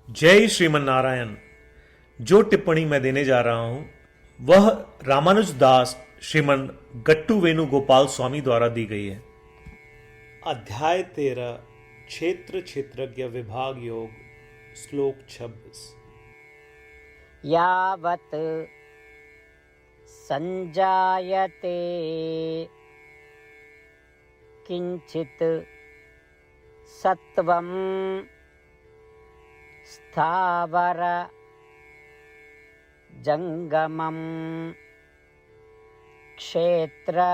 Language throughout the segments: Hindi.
जय श्रीमन नारायण। जो टिप्पणी मैं देने जा रहा हूं वह रामानुज दास श्रीमन गट्टू वेणुगोपाल स्वामी द्वारा दी गई है। अध्याय 13 क्षेत्र क्षेत्रज्ञ विभाग योग श्लोक 26। यावत् संजायते किंचित सत्वं स्थावर जंगमं क्षेत्र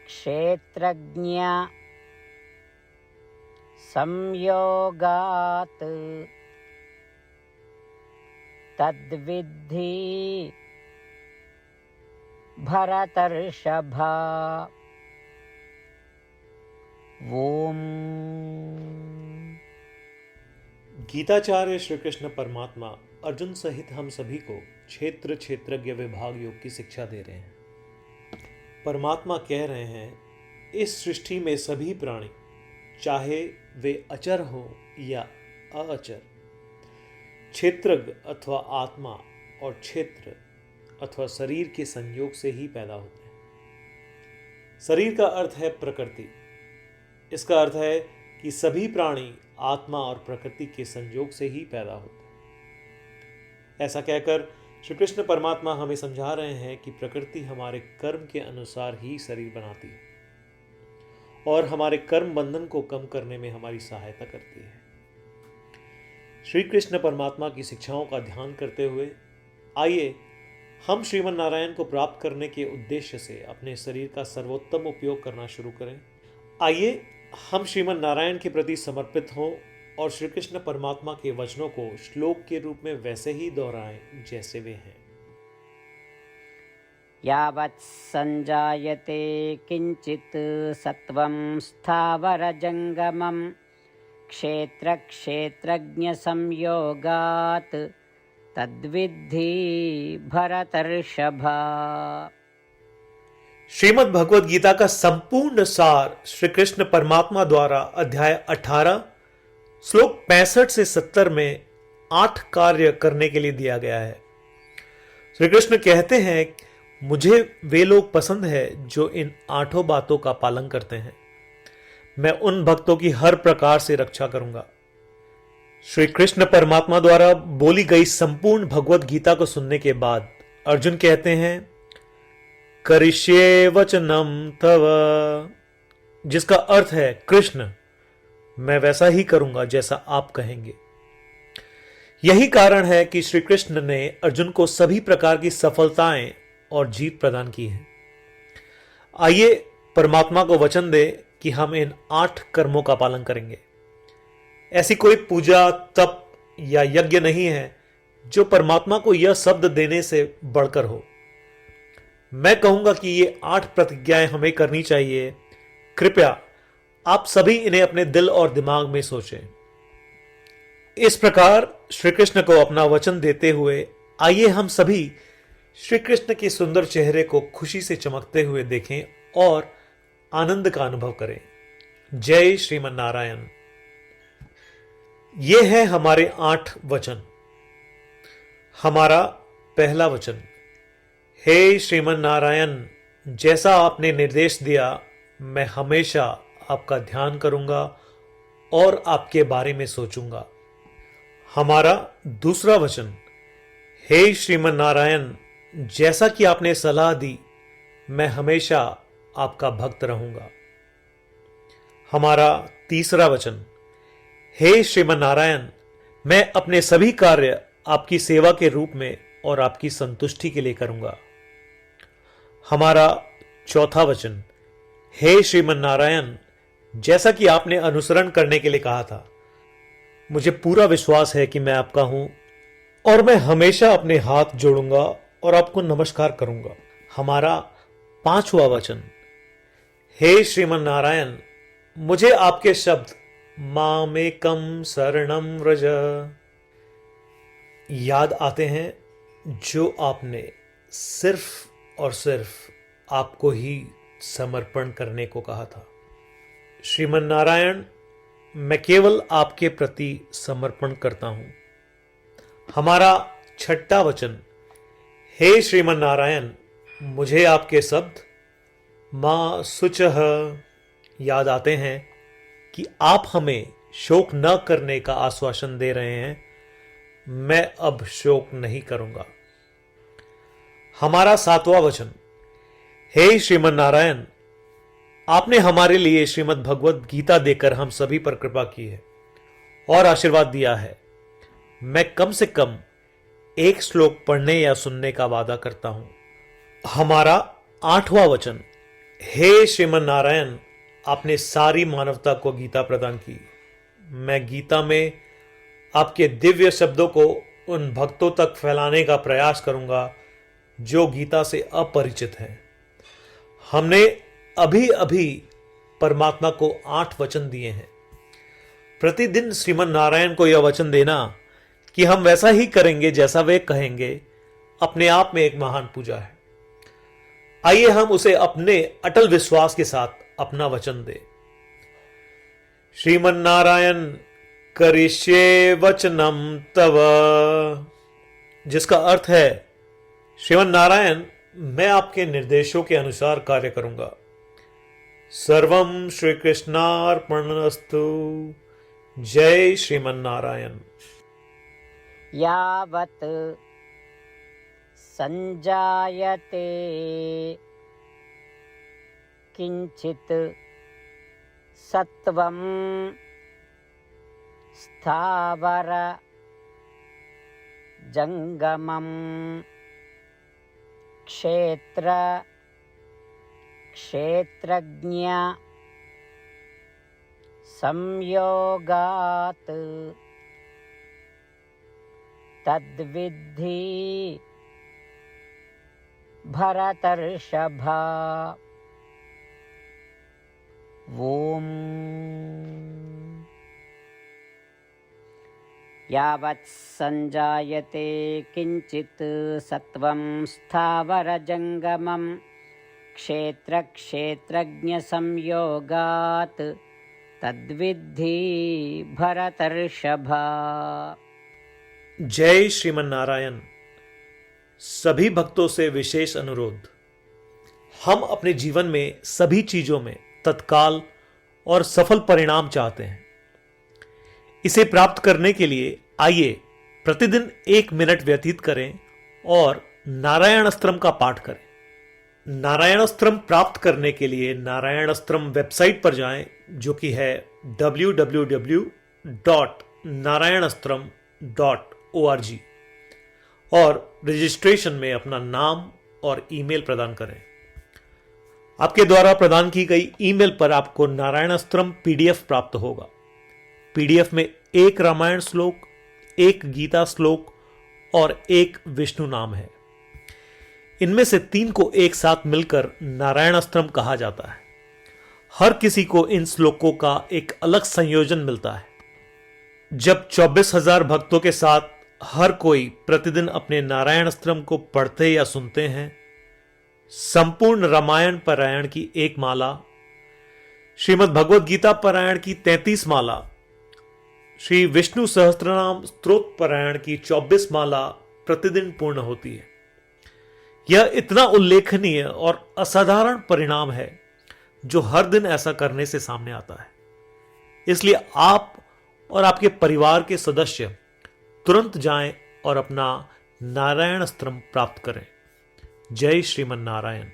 क्षेत्रज्ञ संयोगात् तद्विद्धि भरतर्षभा। ओम। गीताचार्य श्री कृष्ण परमात्मा अर्जुन सहित हम सभी को क्षेत्र क्षेत्रज्ञ विभाग योग की शिक्षा दे रहे हैं। परमात्मा कह रहे हैं, इस सृष्टि में सभी प्राणी चाहे वे अचर हो या अअचर, क्षेत्रज्ञ अथवा आत्मा और क्षेत्र अथवा शरीर के संयोग से ही पैदा होते हैं। शरीर का अर्थ है प्रकृति। इसका अर्थ है कि सभी प्राणी आत्मा और प्रकृति के संयोग से ही पैदा होते हैं। ऐसा कहकर श्री कृष्ण परमात्मा हमें समझा रहे हैं कि प्रकृति हमारे कर्म के अनुसार ही शरीर बनाती है और हमारे कर्म बंधन को कम करने में हमारी सहायता करती है। श्री कृष्ण परमात्मा की शिक्षाओं का ध्यान करते हुए आइए हम श्रीमन नारायण को प्राप्त करने के उद्देश्य से अपने शरीर का सर्वोत्तम उपयोग करना शुरू करें। आइए हम श्रीमन नारायण के प्रति समर्पित हों और श्री कृष्ण परमात्मा के वचनों को श्लोक के रूप में वैसे ही दोहराएं जैसे वे हैं। यावत् संजायते किंचित सत्वं स्थावर जंगमं क्षेत्र क्षेत्रज्ञ संयोगात् तद्विद्धि भरतर्षभा। श्रीमद् भगवद गीता का संपूर्ण सार श्री कृष्ण परमात्मा द्वारा अध्याय 18 श्लोक 65 से 70 में 8 कार्य करने के लिए दिया गया है। श्री कृष्ण कहते हैं, मुझे वे लोग पसंद है जो इन 8 बातों का पालन करते हैं। मैं उन भक्तों की हर प्रकार से रक्षा करूंगा। श्री कृष्ण परमात्मा द्वारा बोली गई संपूर्ण भगवद गीता को सुनने के बाद अर्जुन कहते हैं, करिष्ये वचनम तव, जिसका अर्थ है, कृष्ण मैं वैसा ही करूंगा जैसा आप कहेंगे। यही कारण है कि श्री कृष्ण ने अर्जुन को सभी प्रकार की सफलताएं और जीत प्रदान की है। आइए परमात्मा को वचन दे कि हम इन 8 कर्मों का पालन करेंगे। ऐसी कोई पूजा, तप या यज्ञ नहीं है जो परमात्मा को यह शब्द देने से बढ़कर हो। मैं कहूंगा कि ये 8 प्रतिज्ञाएं हमें करनी चाहिए। कृपया आप सभी इन्हें अपने दिल और दिमाग में सोचें। इस प्रकार श्री कृष्ण को अपना वचन देते हुए आइए हम सभी श्री कृष्ण के सुंदर चेहरे को खुशी से चमकते हुए देखें और आनंद का अनुभव करें। जय श्रीमन नारायण। ये है हमारे 8 वचन। हमारा पहला वचन, हे श्रीमन नारायण, जैसा आपने निर्देश दिया मैं हमेशा आपका ध्यान करूंगा और आपके बारे में सोचूंगा। हमारा दूसरा वचन, हे श्रीमन नारायण, जैसा कि आपने सलाह दी मैं हमेशा आपका भक्त रहूंगा। हमारा तीसरा वचन, हे श्रीमन नारायण, मैं अपने सभी कार्य आपकी सेवा के रूप में और आपकी संतुष्टि के लिए करूंगा। हमारा चौथा वचन, हे श्रीमन नारायण, जैसा कि आपने अनुसरण करने के लिए कहा था, मुझे पूरा विश्वास है कि मैं आपका हूं और मैं हमेशा अपने हाथ जोड़ूंगा और आपको नमस्कार करूंगा। हमारा पांचवा वचन, हे श्रीमन नारायण, मुझे आपके शब्द मामेकम शरणम व्रज याद आते हैं जो आपने सिर्फ और सिर्फ आपको ही समर्पण करने को कहा था। श्रीमन नारायण, मैं केवल आपके प्रति समर्पण करता हूं। हमारा छठा वचन, हे श्रीमन नारायण, मुझे आपके शब्द मां शुचः याद आते हैं कि आप हमें शोक न करने का आश्वासन दे रहे हैं। मैं अब शोक नहीं करूंगा। हमारा सातवां वचन, हे श्रीमन नारायण, आपने हमारे लिए श्रीमद् भगवत गीता देकर हम सभी पर कृपा की है और आशीर्वाद दिया है। मैं कम से कम एक श्लोक पढ़ने या सुनने का वादा करता हूं। हमारा आठवां वचन, हे श्रीमन नारायण, आपने सारी मानवता को गीता प्रदान की। मैं गीता में आपके दिव्य शब्दों को उन भक्तों तक फैलाने का प्रयास करूंगा जो गीता से अपरिचित हैं। हमने अभी अभी परमात्मा को 8 वचन दिए हैं। प्रतिदिन श्रीमन नारायण को यह वचन देना कि हम वैसा ही करेंगे जैसा वे कहेंगे, अपने आप में एक महान पूजा है। आइए हम उसे अपने अटल विश्वास के साथ अपना वचन दें। श्रीमन नारायण करिष्ये वचनम तव, जिसका अर्थ है, श्रीमन नारायण, मैं आपके निर्देशों के अनुसार कार्य करूंगा। सर्वम श्री कृष्णार्पणमस्तु। जय श्रीमन नारायण। यावत् संजायते किंचित सत्वं स्थावर जंगमं क्षेत्र क्षेत्रज्ञ संयोगात् तद्विद्धि भरतर्षभा। ओम। यावत् संजायते किंचित् सत्वं स्थावरजंगमं क्षेत्रक्षेत्रज्ञ संयोगात् तद्विद्धि भरतर्षभा। जय श्रीमन नारायण। सभी भक्तों से विशेष अनुरोध, हम अपने जीवन में सभी चीजों में तत्काल और सफल परिणाम चाहते हैं। इसे प्राप्त करने के लिए आइए प्रतिदिन 1 मिनट व्यतीत करें और नारायण अस्त्रम का पाठ करें। नारायण अस्त्रम प्राप्त करने के लिए नारायण अस्त्रम वेबसाइट पर जाएं, जो कि है www.narayanastram.org, और रजिस्ट्रेशन में अपना नाम और ईमेल प्रदान करें। आपके द्वारा प्रदान की गई ईमेल पर आपको नारायण अस्त्रम पीडीएफ प्राप्त होगा। पीडीएफ में 1 रामायण श्लोक, 1 गीता श्लोक और 1 विष्णु नाम है। इनमें से 3 को एक साथ मिलकर नारायण अस्त्रम कहा जाता है। हर किसी को इन श्लोकों का एक अलग संयोजन मिलता है। जब 24,000 भक्तों के साथ हर कोई प्रतिदिन अपने नारायण अस्त्रम को पढ़ते या सुनते हैं, संपूर्ण रामायण पारायण की 1 माला, श्रीमद् भगवद गीता पारायण की 33 माला, श्री विष्णु सहस्त्रनाम स्तोत्र पारायण की 24 माला प्रतिदिन पूर्ण होती है। यह इतना उल्लेखनीय और असाधारण परिणाम है जो हर दिन ऐसा करने से सामने आता है। इसलिए आप और आपके परिवार के सदस्य तुरंत जाएं और अपना नारायण अस्त्रम प्राप्त करें। जय श्रीमन नारायण।